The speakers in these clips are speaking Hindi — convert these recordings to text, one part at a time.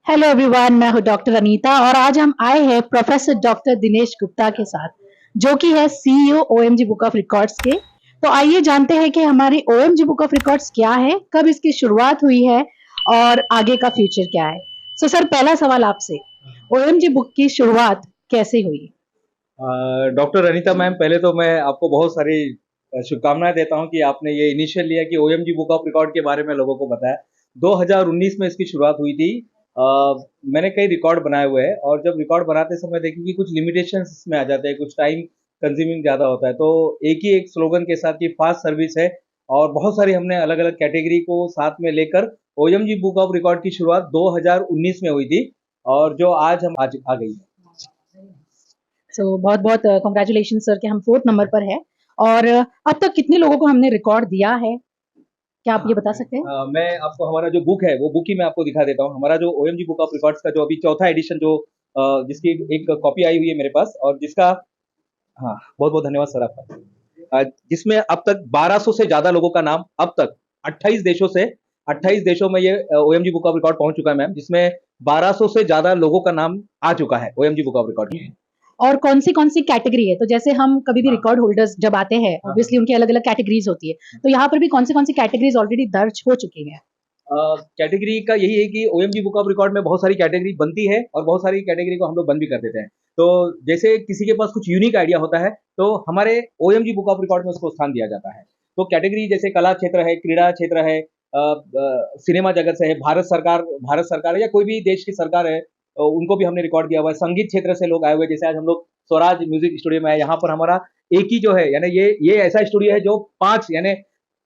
हेलो एवरीवन, मैं हूं डॉक्टर अनीता और आज हम आए हैं प्रोफेसर डॉक्टर दिनेश गुप्ता के साथ, जो कि है CEO OMG book of records के। तो आइए जानते हैं कि हमारी ओएमजी बुक ऑफ रिकॉर्ड्स क्या है, कब इसकी शुरुआत हुई है और आगे का फ्यूचर क्या है। सर, पहला सवाल आपसे, ओएमजी बुक की शुरुआत कैसे हुई? डॉक्टर अनीता मैम, पहले तो मैं आपको बहुत सारी शुभकामनाएं देता हूं कि आपने ये इनिशियल लिया कि ओएमजी बुक ऑफ रिकॉर्ड के बारे में लोगों को बताया। 2019 में इसकी शुरुआत हुई थी। अ, मैंने कई रिकॉर्ड बनाए हुए हैं और जब रिकॉर्ड बनाते समय देखी कि कुछ लिमिटेशंस इसमें आ जाते हैं, कुछ टाइम कंज्यूमिंग ज़्यादा होता है, तो एक ही एक स्लोगन के साथ कि फास्ट सर्विस है। और बहुत सारी हमने अलग अलग कैटेगरी को साथ में लेकर ओएमजी बुक ऑफ रिकॉर्ड की शुरुआत 2019 में हुई थी और जो आज हम आज आ गई है। बहुत बहुत कॉन्ग्रेचुलेशन सर कि हम 4th नंबर पर है। और अब तक कितने लोगों को हमने रिकॉर्ड दिया है, क्या आप ये बता सकते हैं? मैं आपको हमारा जो बुक है वो बुक ही मैं आपको दिखा देता हूँ। हमारा जो ओएमजी बुक ऑफ रिकॉर्ड्स का जो अभी चौथा एडिशन जो जिसकी एक कॉपी आई हुई है मेरे पास और जिसका, हाँ, बहुत बहुत धन्यवाद सर आपका। जिसमें अब तक 1200 से ज्यादा लोगों का नाम अब तक 28 देशों में ये ओएमजी बुक ऑफ रिकॉर्ड पहुंच चुका है मैम, जिसमें 1200 से ज्यादा लोगों का नाम आ चुका है ओएमजी बुक ऑफ रिकॉर्ड में। और कौन सी कैटेगरी है? तो जैसे हम कभी भी हाँ। रिकॉर्ड होल्डर्स जब आते हैं, हाँ। ऑब्वियसली उनकी अलग-अलग कैटेगरीज होती है। तो यहाँ पर भी कौन सी कैटेगरीज ऑलरेडी दर्ज हो चुकी हैं? कैटेगरी का यही है कि ओएमजी बुक ऑफ रिकॉर्ड में बहुत सारी कैटेगरी बनती है और बहुत सारी कैटेगरी को हम लोग बंद भी कर देते हैं। तो जैसे किसी के पास कुछ यूनिक आइडिया होता है तो हमारे ओएमजी बुक ऑफ रिकॉर्ड में उसको स्थान दिया जाता है। तो कैटेगरी जैसे कला क्षेत्र है, क्रीड़ा क्षेत्र है, सिनेमा जगत से है, भारत सरकार है या कोई भी देश की सरकार है, उनको भी हमने रिकॉर्ड दिया हुआ है। संगीत क्षेत्र से लोग आए हुए, जैसे आज हम लोग स्वराज म्यूजिक स्टूडियो में आए। यहाँ पर हमारा एक ही जो है, यानी ये ऐसा स्टूडियो है जो 5 यानी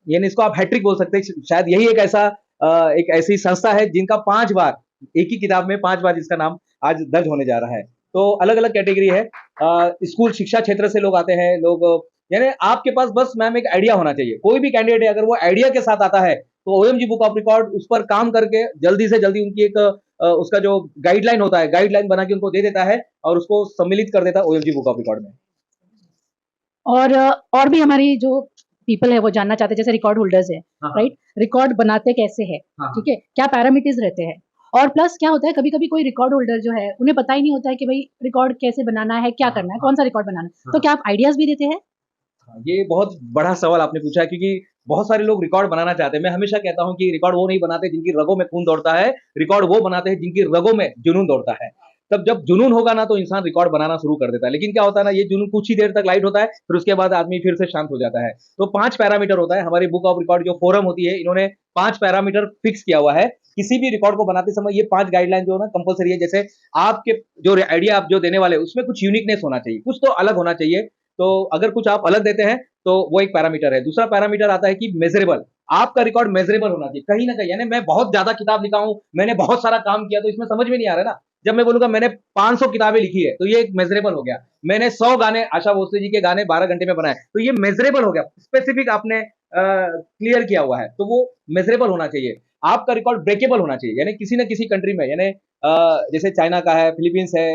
यानी इसको आप हैट्रिक बोल सकते हैं। शायद यही एक ऐसी संस्था है जिनका 5 बार एक ही किताब में 5 बार जिसका नाम आज दर्ज होने जा रहा है। तो अलग अलग कैटेगरी है। स्कूल शिक्षा क्षेत्र से लोग आते हैं। लोग, यानी आपके पास बस मैम एक आइडिया होना चाहिए। कोई भी कैंडिडेट है, अगर वो आइडिया के साथ आता है तो ओएमजी बुक ऑफ रिकॉर्ड उस पर काम करके जल्दी से जल्दी उनकी एक उसका जो गाइडलाइन होता है, गाइडलाइन बना के उनको दे देता है और उसको सम्मिलित कर देता है ओएमजी बुक ऑफ रिकॉर्ड में। और भी हमारी जो पीपल है वो जानना चाहते हैं, जैसे रिकॉर्ड होल्डर्स है, हाँ, राइट? रिकॉर्ड बनाते कैसे है? हाँ, ठीक है, क्या पैरामीटर्स रहते हैं? और प्लस क्या होता है, कभी-कभी कोई रिकॉर्ड होल्डर जो है, उन्हें पता ही नहीं होता है कि भाई रिकॉर्ड कैसे बनाना है, क्या हाँ, करना है, हाँ, कौन सा रिकॉर्ड बनाना है। तो हाँ। क्या आप आइडियाज भी देते हैं? हाँ, ये बहुत बड़ा सवाल आपने पूछा है, क्योंकि बहुत सारे लोग रिकॉर्ड बनाना चाहते हैं। मैं हमेशा कहता हूँ कि रिकॉर्ड वो नहीं बनाते जिनकी रगों में खून दौड़ता है, रिकॉर्ड वो बनाते हैं जिनकी रगों में जुनून दौड़ता है। तब जब जुनून होगा ना तो इंसान रिकॉर्ड बनाना शुरू कर देता है। लेकिन क्या होता है ना, ये जुनून कुछ ही देर तक लाइट होता है, फिर उसके बाद आदमी फिर से शांत हो जाता है। तो 5 पैरामीटर होता है। हमारी बुक ऑफ रिकॉर्ड जो फोरम होती है, इन्होंने 5 पैरामीटर फिक्स किया हुआ है। किसी भी रिकॉर्ड को बनाते समय ये 5 गाइडलाइन जो है ना कंपलसरी है। जैसे आपके जो आइडिया आप जो देने वाले, उसमें कुछ यूनिकनेस होना चाहिए, कुछ तो अलग होना चाहिए। तो अगर कुछ आप अलग देते हैं तो वो एक पैरामीटर है। दूसरा पैरामीटर आता है कि मेजरेबल। आपका रिकॉर्ड मेजरेबल होना चाहिए कहीं ना कहीं। यानी मैं बहुत ज्यादा किताब लिखा हूं, मैंने बहुत सारा काम किया, तो इसमें समझ में नहीं आ रहा है ना। जब मैं बोलूंगा मैंने 500 किताबें लिखी है तो ये एक मेजरेबल हो गया। मैंने 100 गाने आशा भोसले जी के गाने 12 घंटे में बनाए, तो ये मेजरेबल हो गया। स्पेसिफिक आपने क्लियर किया हुआ है, तो वो मेजरेबल होना चाहिए। आपका रिकॉर्ड ब्रेकेबल होना चाहिए, यानी किसी ना किसी कंट्री में, यानी जैसे चाइना का है, फिलीपींस है,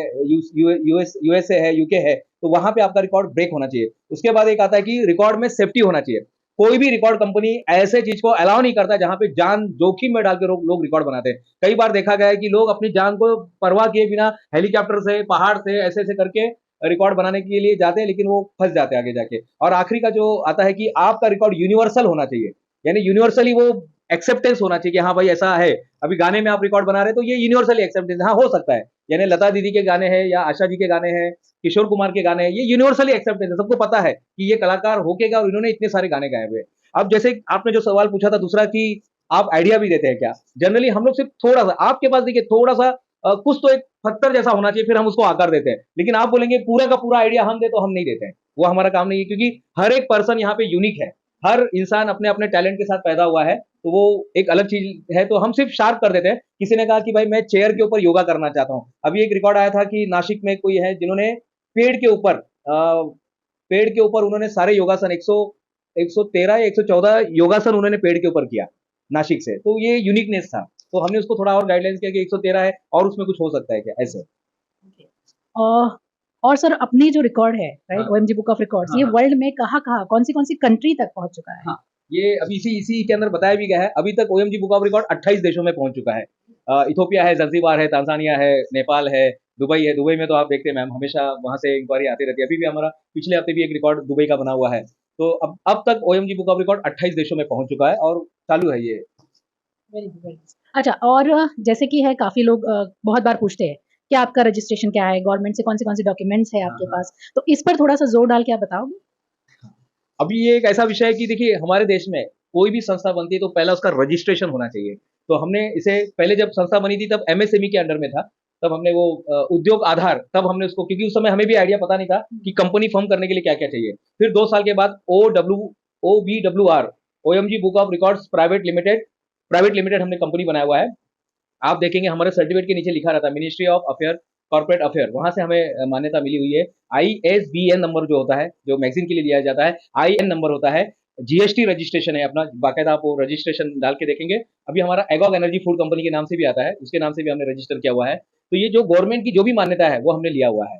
यूएसए है, यूके है, तो वहां पे आपका रिकॉर्ड ब्रेक होना चाहिए। उसके बाद एक आता है कि रिकॉर्ड में सेफ्टी होना चाहिए। कोई भी रिकॉर्ड कंपनी ऐसे चीज को अलाउ नहीं करता जहां पे जान जोखिम में डाल के लोग रिकॉर्ड बनाते हैं। कई बार देखा गया है कि लोग अपनी जान को परवाह किए बिना हेलीकॉप्टर से, पहाड़ से, ऐसे ऐसे करके रिकॉर्ड बनाने के लिए जाते हैं, लेकिन वो फंस जाते हैं आगे जाके। और आखिरी का जो आता है कि आपका रिकॉर्ड यूनिवर्सल होना चाहिए, यानी यूनिवर्सली वो एक्सेप्टेंस होना चाहिए कि हाँ भाई ऐसा है। अभी गाने में आप रिकॉर्ड बना रहे हैं तो ये यूनिवर्सली एक्सेप्टेंस, हाँ हो सकता है। यानी लता दीदी के गाने हैं या आशा जी के गाने हैं, किशोर कुमार के गाने हैं, ये यूनिवर्सली एक्सेप्टेंस है। सबको पता है कि ये कलाकार होकेगा और इन्होंने इतने सारे गाने गाए हुए। अब जैसे आपने जो सवाल पूछा था दूसरा कि आप आइडिया भी देते हैं क्या, जनरली हम लोग सिर्फ थोड़ा सा, आपके पास देखिए थोड़ा सा कुछ तो एक पत्थर जैसा होना चाहिए, फिर हम उसको आकार देते हैं। लेकिन आप बोलेंगे पूरा का पूरा आइडिया हम दे, तो हम नहीं देते हैं। वो हमारा काम नहीं है, क्योंकि हर एक पर्सन यहाँ पे यूनिक है। हर इंसान अपने अपने टैलेंट के साथ पैदा हुआ है, तो वो एक अलग चीज है। तो हम सिर्फ शार्प कर देते हैं। किसी ने कहा कि भाई मैं चेयर के ऊपर योगा करना चाहता हूँ। अभी एक रिकॉर्ड आया था कि नासिक में कोई है जिन्होंने पेड़ के ऊपर पेड़ के ऊपर उन्होंने सारे योगासन 113 या 114 योगासन उन्होंने पेड़ के ऊपर किया नासिक से। तो ये यूनिकनेस था, तो हमने उसको थोड़ा और गाइडलाइंस किया कि 113 है और उसमें कुछ हो सकता है क्या, ऐसे। और और सर, अपनी जो रिकॉर्ड है, राइट, हाँ, ओएमजी बुक ऑफ रिकॉर्ड्स, हाँ, ये हाँ, वर्ल्ड में कहाँ-कहाँ, कौन सी कंट्री तक पहुंच चुका है? हाँ। ये अभी इसी इसी के अंदर बताया भी गया है। अभी तक ओएमजी बुक ऑफ रिकॉर्ड 28 देशों में पहुंच चुका है। इथोपिया है, ज़ंज़ीबार है, तांज़ानिया है, नेपाल है, दुबई है। दुबई में तो आप देखते हैं मैम, हमेशा वहाँ से इंक्वायरी आती रहती है। अभी भी हमारा पिछले हफ्ते भी एक रिकॉर्ड दुबई का बना हुआ है। तो अब तक ओएमजी बुक ऑफ रिकॉर्ड 28 देशों में पहुँच चुका है और चालू है ये। Very good, very good. अच्छा, और जैसे कि है काफ़ी लोग बहुत बार पूछते हैं कि आपका रजिस्ट्रेशन क्या है? गवर्नमेंट से कौन से डॉक्यूमेंट्स हैं हाँ, आपके हाँ। पास? तो इस पर थोड़ा-सा ज़ोर डाल के आप बताओगे? अभी ये एक ऐसा विषय है कि देखिए हमारे देश में कोई भी संस्था बनती है तो पहला उसका रजिस्ट्रेशन होना चाहिए। तो हमने इसे पहले जब संस्था बनी थी तब एमएसएमई के अंडर में था। तब हमने वो उद्योग आधार तब हमने उसको, क्योंकि उस समय हमें भी आइडिया पता नहीं था कि कंपनी फॉर्म करने के लिए क्या-क्या चाहिए। फिर 2 साल के बाद OBWR OMG book of records private limited हमने कंपनी बनाया हुआ है। आप देखेंगे हमारे सर्टिफिकेट के नीचे लिखा रहता है ministry of affair corporate affair, वहां से हमें मान्यता मिली हुई है। आईएसबीएन नंबर जो होता है, जो मैगजीन के लिए लिया जाता है, आईएन नंबर होता है। जीएसटी रजिस्ट्रेशन है अपना, बाकायदा आप वो रजिस्ट्रेशन डाल के देखेंगे। अभी हमारा एगॉग एनर्जी फूड कंपनी के नाम से भी आता है, उसके नाम से भी हमने रजिस्टर किया हुआ है। तो ये जो गवर्नमेंट की जो भी मान्यता है वो हमने लिया हुआ है।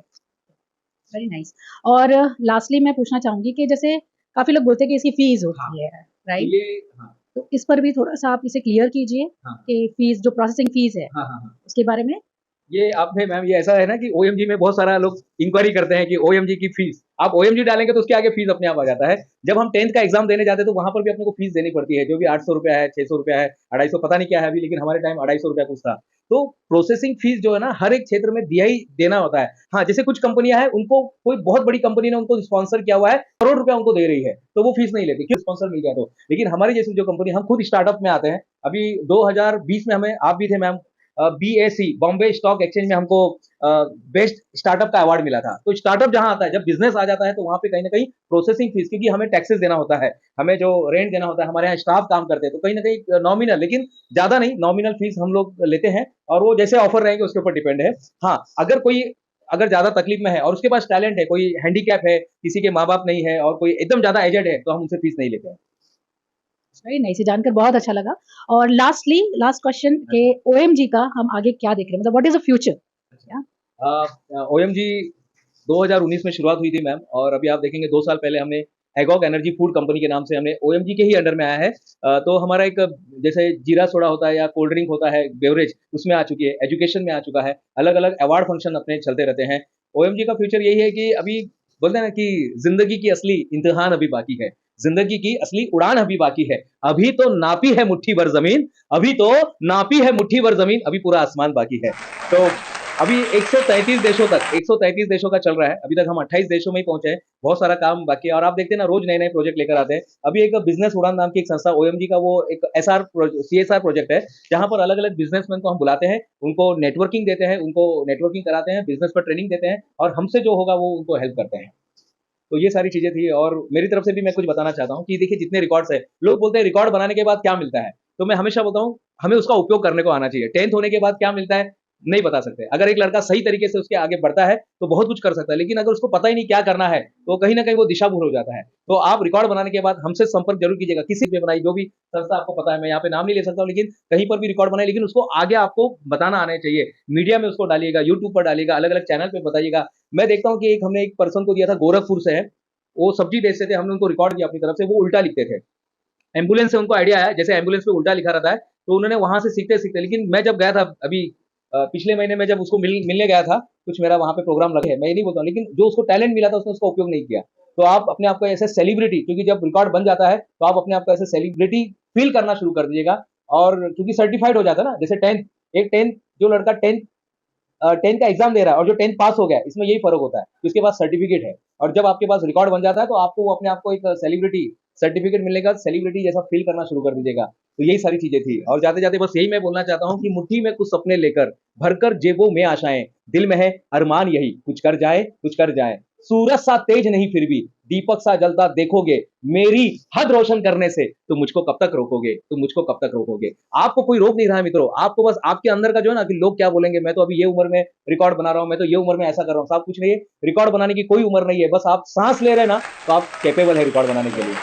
Very nice. और लास्टली मैं पूछना चाहूँगी कि जैसे काफ़ी लोग बोलते हैं कि इसकी फीस हाँ, होती है, तो राइट? ये हाँ, तो इस पर भी थोड़ा-सा आप इसे क्लियर कीजिए हाँ, कि फीस जो प्रोसेसिंग फीस है, हाँ, हाँ, हाँ। उसके बारे में? ये आपने मैम, ये ऐसा है ना कि ओएमजी में बहुत सारा लोग इंक्वायरी करते हैं कि ओएमजी की फीस, आप ओएमजी डालेंगे तो उसके आगे फीस अपने आप आ जाता है। जब हम 10th का एग्जाम देने जाते हैं तो वहां पर भी अपने को फीस देनी पड़ती है, जो भी 800 रुपया है, 600 रुपया है, 250, पता नहीं क्या है अभी, लेकिन हमारे टाइम 250 रुपया कुछ था। तो प्रोसेसिंग फीस जो है ना हर एक क्षेत्र में दिया ही देना होता है। हाँ, जैसे कुछ कंपनियां हैं, उनको कोई बहुत बड़ी कंपनी ने उनको स्पॉन्सर किया हुआ है, करोड़ रुपया उनको दे रही है, तो वो फीस नहीं लेती, क्यों? स्पॉन्सर मिल गया तो। लेकिन हमारी जैसी जो कंपनी, हम खुद स्टार्टअप में आते हैं। अभी 2020 में हमें, आप भी थे ma'am, BSE Bombay stock exchange में हमको बेस्ट स्टार्टअप का अवार्ड मिला था। तो स्टार्टअप जहां आता है, जब बिजनेस आ जाता है, तो वहां पे कहीं ना कहीं प्रोसेसिंग फीस, क्योंकि हमें टैक्सेस देना होता है, हमें जो रेंट देना होता है, हमारे यहाँ स्टाफ काम करते हैं, तो कहीं ना कहीं नॉमिनल, लेकिन ज्यादा नहीं, नॉमिनल फीस हम लोग लेते हैं। और वो जैसे ऑफर रहेंगे उसके ऊपर डिपेंड है। हाँ, अगर ज्यादा तकलीफ में है और उसके पास टैलेंट है, कोई हैंडीकैप है, किसी के माँ बाप नहीं है और कोई एकदम ज्यादा एजेड है, तो हम उनसे फीस नहीं लेते हैं। वेरी नाइस, ये जानकर बहुत अच्छा लगा। और लास्टली लास्ट क्वेश्चन कि ओएमजी का हम आगे क्या देख रहे हैं? मतलब व्हाट इज़ द फ्यूचर? या ओएमजी 2019 में शुरुआत हुई थी मैम, और अभी आप देखेंगे 2 साल पहले हमने एगॉग एनर्जी फूड कंपनी के नाम से हमने ओएमजी के ही अंडर में आया है। तो हमारा एक, जैसे जीरा सोडा होता है या कोल्ड ड्रिंक होता है, बेवरेज, उसमें आ चुकी है, एजुकेशन में आ चुका है, अलग अलग अवार्ड फंक्शन अपने चलते रहते हैं। ओएमजी का फ्यूचर यही है कि अभी बोलते हैं ना कि जिंदगी की असली इम्तिहान अभी बाकी है, जिंदगी की असली उड़ान अभी बाकी है। अभी तो नापी है मुट्ठी भर जमीन, अभी तो नापी है मुट्ठी भर जमीन, अभी पूरा आसमान बाकी है। तो अभी 133 देशों का चल रहा है। अभी तक हम 28 देशों में ही पहुंचे हैं। बहुत सारा काम बाकी है और आप देखते हैं ना, रोज नए नए प्रोजेक्ट लेकर आते हैं। अभी एक बिजनेस उड़ान नाम की एक संस्था ओएमजी का, वो एक सीएसआर प्रोजेक्ट है, जहां पर अलग अलग बिजनेसमैन को हम बुलाते हैं, उनको नेटवर्किंग देते हैं, उनको नेटवर्किंग कराते हैं, बिजनेस पर ट्रेनिंग देते हैं, और हमसे जो होगा वो उनको हेल्प करते हैं। तो ये सारी चीजें थी, और मेरी तरफ से भी मैं कुछ बताना चाहता हूँ कि देखिए जितने रिकॉर्ड्स है, लोग बोलते हैं रिकॉर्ड बनाने के बाद क्या मिलता है, तो मैं हमेशा बोलता हूँ हमें उसका उपयोग करने को आना चाहिए। 10th होने के बाद क्या मिलता है नहीं बता सकते। अगर एक लड़का सही तरीके से उसके आगे बढ़ता है तो बहुत कुछ कर सकता है, लेकिन अगर उसको पता ही नहीं क्या करना है तो कहीं ना कहीं वो दिशाभूल हो जाता है। तो आप रिकॉर्ड बनाने के बाद हमसे संपर्क जरूर कीजिएगा, किसी पे बनाई, जो भी संस्था आपको पता है, मैं यहाँ पे नाम नहीं ले सकता हूँ, लेकिन कहीं पर भी रिकॉर्ड बनाए, लेकिन उसको आगे आपको बताना आना चाहिए। मीडिया में उसको डालिएगा, यूट्यूब पर डालिएगा, अलग अलग चैनल पे बताइएगा। मैं देखता हूँ कि हमने एक पर्सन को दिया था, गोरखपुर से है, वो सब्जी बेचते थे, हमने उनको रिकॉर्ड दिया अपनी तरफ से, वो उल्टा लिखते थे। एम्बुलेंस से उनको आइडिया आया, जैसे एम्बुलेंस पे उल्टा लिखा रहता है, तो उन्होंने वहां से सीखते सीखते, लेकिन मैं जब गया था अभी पिछले महीने में, जब उसको मिलने गया था, कुछ मेरा वहां पे प्रोग्राम लगे है, मैं ये नहीं बोलता हूँ, लेकिन जो उसको टैलेंट मिला था उसने उसका उपयोग नहीं किया। तो आप अपने आप को ऐसे सेलिब्रिटी, क्योंकि जब रिकॉर्ड बन जाता है तो आप अपने आप को ऐसे सेलिब्रिटी फील करना शुरू कर दीजिएगा। और क्योंकि सर्टिफाइड हो जाता है ना, जैसे 10th, एक 10th जो लड़का 10th का एग्जाम दे रहा है और जो 10th पास हो गया, इसमें यही फर्क होता है कि उसके पास सर्टिफिकेट है, और जब आपके पास रिकॉर्ड बन जाता है तो आपको वो अपने आप को एक सेलिब्रिटी सर्टिफिकेट मिलने का सेलिब्रिटी जैसा फील करना शुरू कर दीजिएगा। तो यही सारी चीजें थी, और जाते जाते बस यही मैं बोलना चाहता हूँ कि मुट्ठी में कुछ सपने लेकर, भरकर जेबों में आशाएं, दिल में है अरमान यही, कुछ कर जाए कुछ कर जाए, सूरज सा तेज नहीं फिर भी दीपक सा जलता देखोगे, मेरी हद रोशन करने से तुम मुझको कब तक रोकोगे, तुम मुझको कब तक रोकोगे। आपको कोई रोक नहीं रहा है मित्रों, आपको बस आपके अंदर का जो है ना कि लोग क्या बोलेंगे, मैं तो अभी ये उम्र में रिकॉर्ड बना रहा हूं, मैं तो ये उम्र में ऐसा कर रहा हूं, सब कुछ नहीं है। रिकॉर्ड बनाने की कोई उम्र नहीं है, बस आप सांस ले रहे हैं ना, तो आप कैपेबल है रिकॉर्ड बनाने के लिए।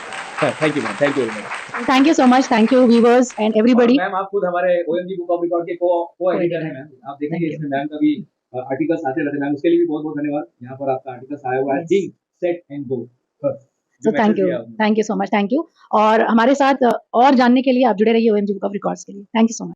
Thank you ma'am, thank you very much. Thank you so much, thank you viewers and everybody. Ma'am आप खुद हमारे ओएमजी बुक ऑफ रिकॉर्ड के को एडिटर हैं मैम, आप देखेंगे थैंक यू। इसमें मैम का भी आर्टिकल्स आते रहते हैं मैम, उसके लिए भी बहुत बहुत धन्यवाद। यहाँ पर आपका आर्टिकल्स आया हुआ है, Yes. Think set and go. So thank you so much, thank you. और हमारे साथ और जानने के लिए आप जुड़े रहिए ओएमजी बुक ऑफ रिकॉर्ड्स के लिए। Thank you so much.